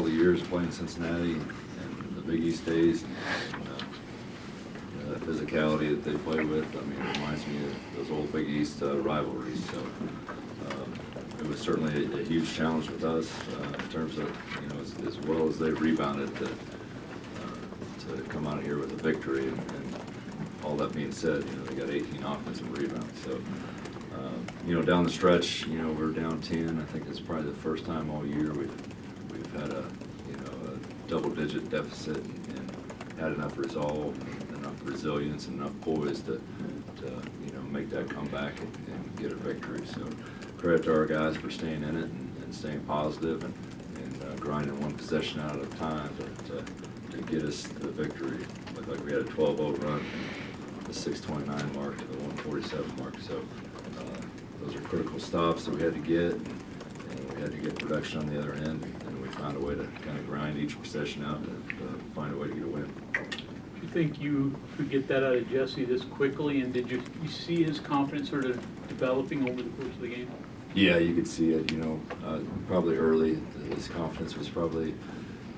all the years playing Cincinnati and the Big East days. The physicality that they play with, I mean, it reminds me of those old Big East rivalries. So it was certainly a huge challenge with us in terms of, you know, as well as they rebounded to come out of here with a victory. And all that being said, you know, they got 18 offensive rebounds. So, you know, down the stretch, you know, we're down 10. I think it's probably the first time all year we've had a, you know, a double-digit deficit and had enough resolve, enough resilience, and enough poise to you know, make that comeback and get a victory. So credit to our guys for staying in it and staying positive and grinding one possession out at a time to get us the victory. Looked like we had a 12-0 run from the 6:29 mark to the 1:47 mark. So those are critical stops that we had to get, and we had to get production on the other end, and we found a way to kind of grind each possession out and find a way to get a win. Do you think you could get that out of Jesse this quickly, and did you see his confidence sort of developing over the course of the game? Yeah, you could see it, you know, probably early. His confidence was probably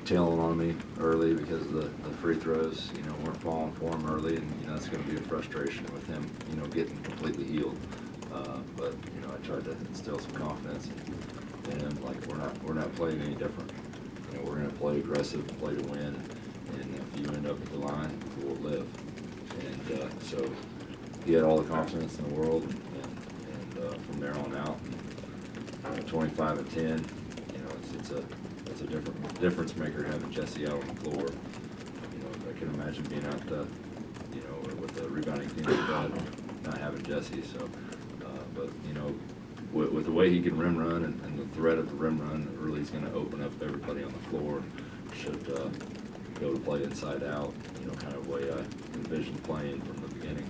tailing on me early because of the free throws, you know, weren't falling for him early, and, you know, that's going to be a frustration with him, you know, getting completely healed. But, you know, I tried to instill some confidence in him, like we're not playing any different. You know, we're going to play aggressive, play to win, and if you end up at the line, we'll live. And so he had all the confidence in the world, and from there on out, 25 and 10, you know, it's a difference maker having Jesse out on the floor. You know, I can imagine being out, you know, with the rebounding team like that, not having Jesse. So, but you know, with the way he can rim run and the threat of the rim run, really he's going to open up everybody on the floor. Should go to play inside out. You know, kind of way I envisioned playing from the beginning.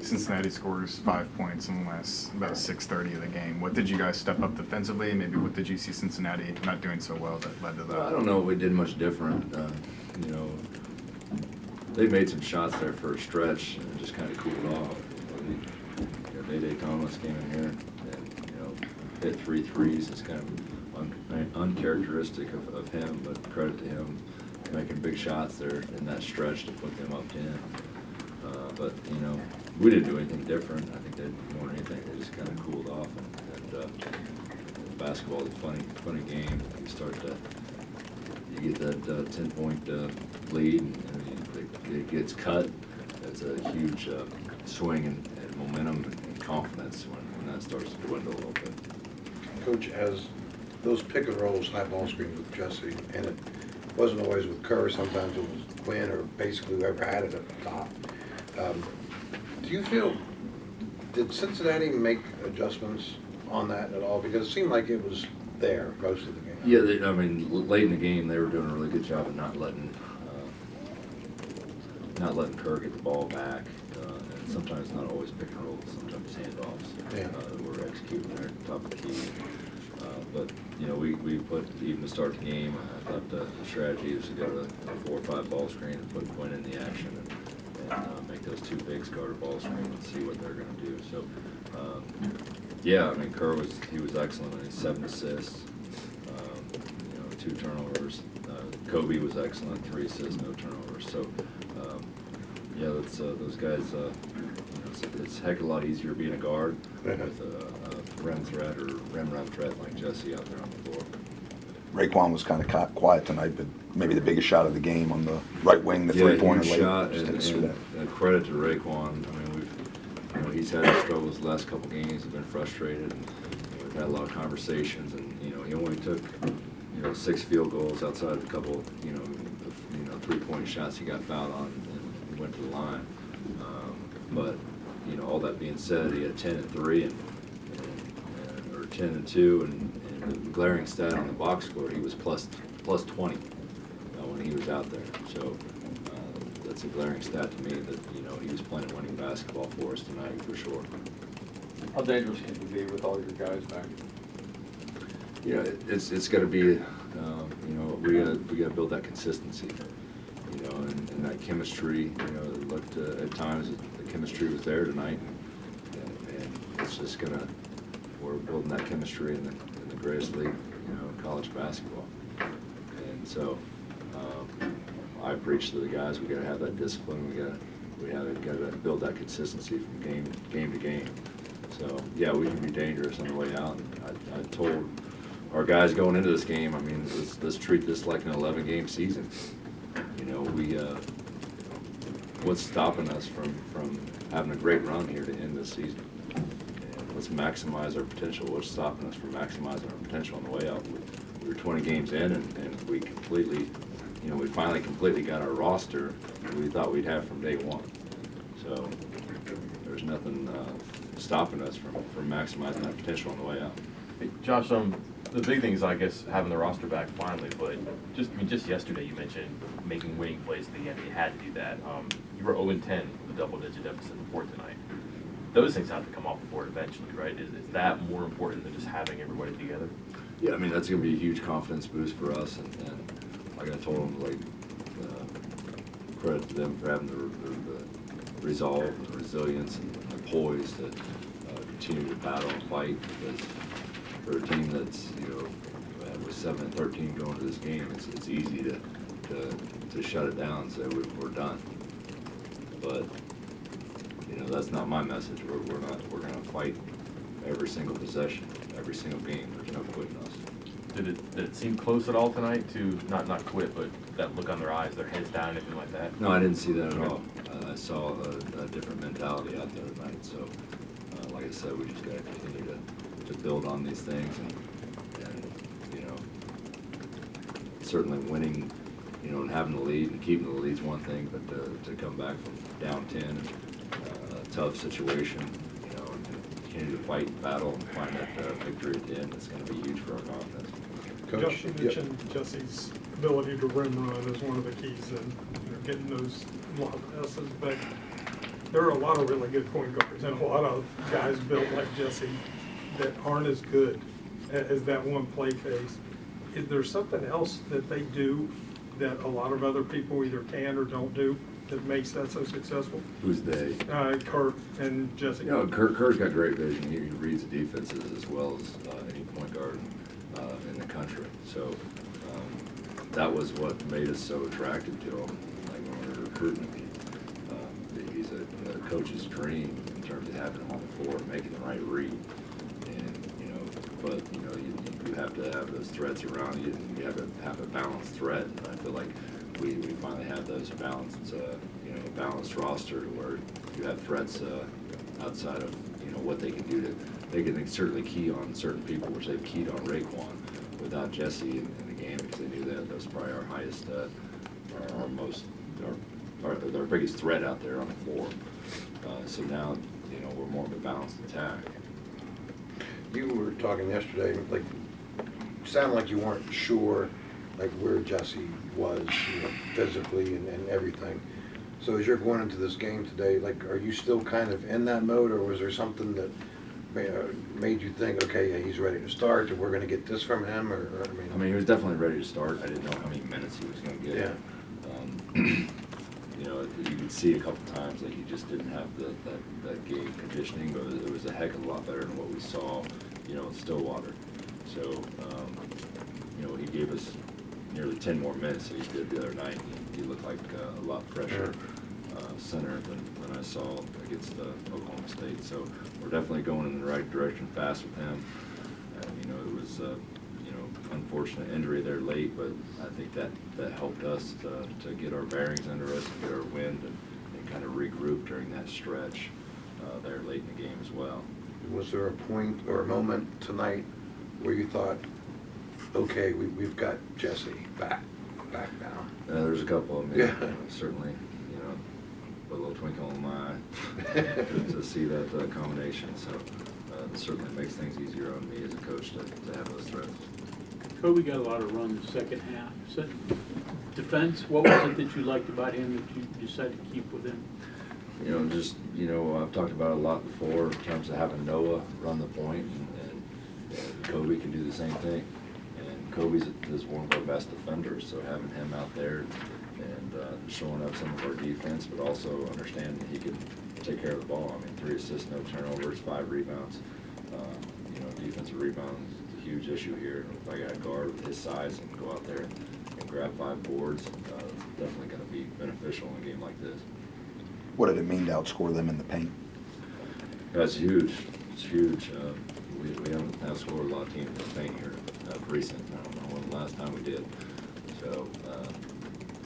Cincinnati scores 5 points in the last about 6:30 of the game. What did you guys step up defensively? Maybe what did you see Cincinnati not doing so well that led to that? I don't know if we did much different. You know, they made some shots there for a stretch and just kind of cooled off. You know, Day Thomas came in here and you know, hit 3 threes. It's kind of uncharacteristic of him, but credit to him making big shots there in that stretch to put them up 10. But you know, we didn't do anything different. I think they more than anything they just kind of cooled off. And basketball is a funny game. You get that 10-point lead, and it gets cut. That's a huge swing in momentum and confidence when that starts to dwindle a little bit. Coach, as those pick and rolls, high ball screens with Jesse, and it wasn't always with Kerr. Sometimes it was Quinn or basically whoever had it at the top. Do you feel, did Cincinnati make adjustments on that at all? Because it seemed like it was there most of the game. Yeah, I mean, late in the game, they were doing a really good job of not letting Kerr get the ball back. And sometimes not always pick and roll, sometimes handoffs. Yeah. We're executing there at the top of the key. But, you know, we put, even to start the game, I thought the strategy was to go to a 4 or 5 ball screen and put Quinn in the action and make those 2 bigs guard a ball screen and see what they're going to do. So, yeah, I mean, Kerr was excellent. I mean, 7 assists, you know, 2 turnovers. Kobe was excellent, 3 assists, no turnovers. So, yeah, that's, those guys, you know, it's a heck of a lot easier being a guard with a rim threat or rim run threat like Jesse out there on the floor. Raekwon was kind of quiet tonight, but maybe the biggest shot of the game on the right wing, the three-pointer late. Shot, and credit to Raekwon. I mean, you know, he's had his struggles the last couple games. He's been frustrated, and we've had a lot of conversations. And you know, he only took 6 field goals outside the couple you know 3-point shots he got fouled on and went to the line. But you know, all that being said, he had 10 and 3 or 10 and 2, and the glaring stat on the box score, he was plus 20 when he was out there. So that's a glaring stat to me that you know he was playing winning basketball for us tonight for sure. How dangerous can it be with all your guys back? You know, it's got to be. You know, we got to build that consistency. You know, and that chemistry. You know, it looked at times the chemistry was there tonight, and it's just gonna. We're building that chemistry in the greatest league, you college basketball. And so I preach to the guys, we got to have that discipline. We got to build that consistency from game to game. So yeah, we can be dangerous on the way out. And I told our guys going into this game, I mean, let's treat this like an 11-game season. You know, what's stopping us from having a great run here to end this season? And let's maximize our potential. What's stopping us from maximizing our potential on the way out? We were 20 games in, and we completely, you know, we finally completely got our roster we thought we'd have from day one. So there's nothing stopping us from maximizing that potential on the way out. Hey, Josh, the big thing is, I guess, having the roster back finally, but just yesterday you mentioned making winning plays at the end. You had to do that. You were 0-10 with a double-digit deficit before tonight. Those things have to come off the board eventually, right? Is that more important than just having everybody together? Yeah, I mean, that's going to be a huge confidence boost for us, and like I told them, like, credit to them for having the resolve and the resilience and the poise to continue to battle and fight, because for a team that's, you know, with 7-13 going to this game, it's easy to shut it down and say we're done. But you know, that's not my message. We're going to fight every single possession, every single game. There's no quitting us. Did it seem close at all tonight to not quit, but that look on their eyes, their heads down, anything like that? No, I didn't see that at all. I saw a different mentality out there tonight. So, like I said, we just got to continue to build on these things, and you know, certainly winning, you know, and having the lead and keeping the lead is one thing, but to come back from down 10, a tough situation, you know, and continue to fight and battle and find that victory at the end, it's going to be huge for our confidence. Coach? Josh, you mentioned Jesse's ability to rim run as one of the keys in, you know, getting those lob passes, but there are a lot of really good point guards and a lot of guys built like Jesse that aren't as good as that one play phase. Is there something else that they do that a lot of other people either can or don't do that makes that so successful? Who's they? Kurt and Jesse. You know, Kurt's got great vision. He reads the defenses as well as any point guard in the country. So that was what made us so attracted to him. Like when we were recruiting him, he's a coach's dream in terms of having him on the floor and making the right read. And you know, but you know, you have to have those threats around you, and you have to have a balanced threat. And I feel like we finally have those balanced, you know, balanced roster where you have threats outside of, you know, what they can do they can certainly key on certain people, which they've keyed on Raekwon without Jesse in the game, because they knew that was probably our highest, our biggest threat out there on the floor. So now, you know, we're more of a balanced attack. You were talking yesterday, like, sounded like you weren't sure, like, where Jesse was, you know, physically and everything. So as you're going into this game today, like, are you still kind of in that mode, or was there something that made you think, okay, yeah, he's ready to start, or we're going to get this from him, or I mean, he was definitely ready to start. I didn't know how many minutes he was going to get. Yeah. You know, you could see a couple times that he just didn't have that game conditioning, but it was a heck of a lot better than what we saw, you know, in Stillwater. So, you know, he gave us nearly 10 more minutes than he did the other night. He looked like a lot fresher center than I saw against Oklahoma State. So we're definitely going in the right direction fast with him. And, you know, it was you know, unfortunate injury there late, but I think that helped us to get our bearings under us, and get our wind, and kind of regroup during that stretch there late in the game as well. was there a point or a moment tonight where you thought, okay, we've got Jesse back now? There's a couple of them, Yeah. you know, certainly, you know, put a little twinkle in my eye to see that combination. So it certainly makes things easier on me as a coach to have those threats. Kobe got a lot of run the second half. So defense, what was it that you liked about him that you decided to keep with him? You know, just, you know, I've talked about it a lot before in terms of having Noah run the point, and Kobe can do the same thing. And Kobe is one of our best defenders, so having him out there and showing up some of our defense, but also understanding that he can take care of the ball. I mean, 3 assists, no turnovers, 5 rebounds. You know, defensive rebounds is a huge issue here. If I got a guard with his size and go out there and grab 5 boards, it's definitely going to be beneficial in a game like this. What did it mean to outscore them in the paint? That's huge. It's huge. We haven't outscored a lot of teams in the paint here recent. I don't know when the last time we did. So,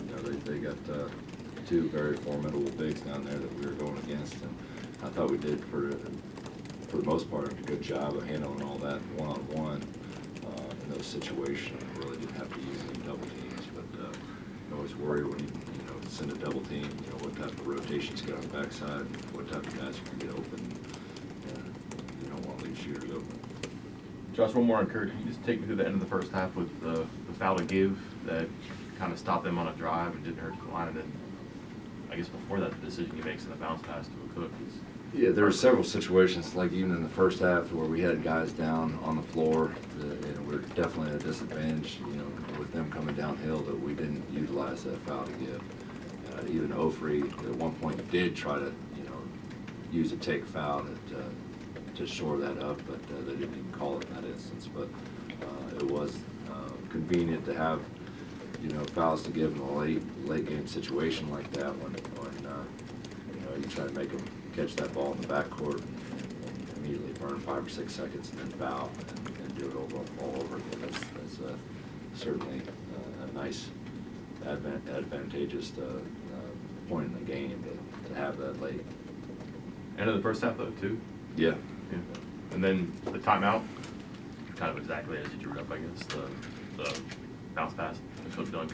you know, they got 2 very formidable bigs down there that we were going against, and I thought we did for the most part a good job of handling all that one-on-one in those situations. Really didn't have to use any double teams, but you always worry when you send a double team, you know, what type of rotations get on the backside, what type of guys can get open. You don't want to leave shooters open. Josh, one more on Kurt. Can you just take me through the end of the first half with the foul to give that kind of stopped them on a drive and didn't hurt the line, and then I guess before that, the decision he makes in the bounce pass to a Cook is. Yeah, there were several situations, like even in the first half, where we had guys down on the floor, and we're definitely at a disadvantage, you know, with them coming downhill, that we didn't utilize that foul to give. Even Ofri at one point did try to, you know, use a take foul to shore that up, but they didn't even call it in that instance. But it was convenient to have, you know, fouls to give in a late game situation like that when you know, you try to make them catch that ball in the backcourt and immediately burn 5 or 6 seconds and then foul and do it all over again. That's certainly a nice advantageous point in the game to have that late. End of the first half though too. Yeah. Yeah. And then the timeout, kind of exactly as you drew it up, I guess. The bounce pass, the Cook dunk.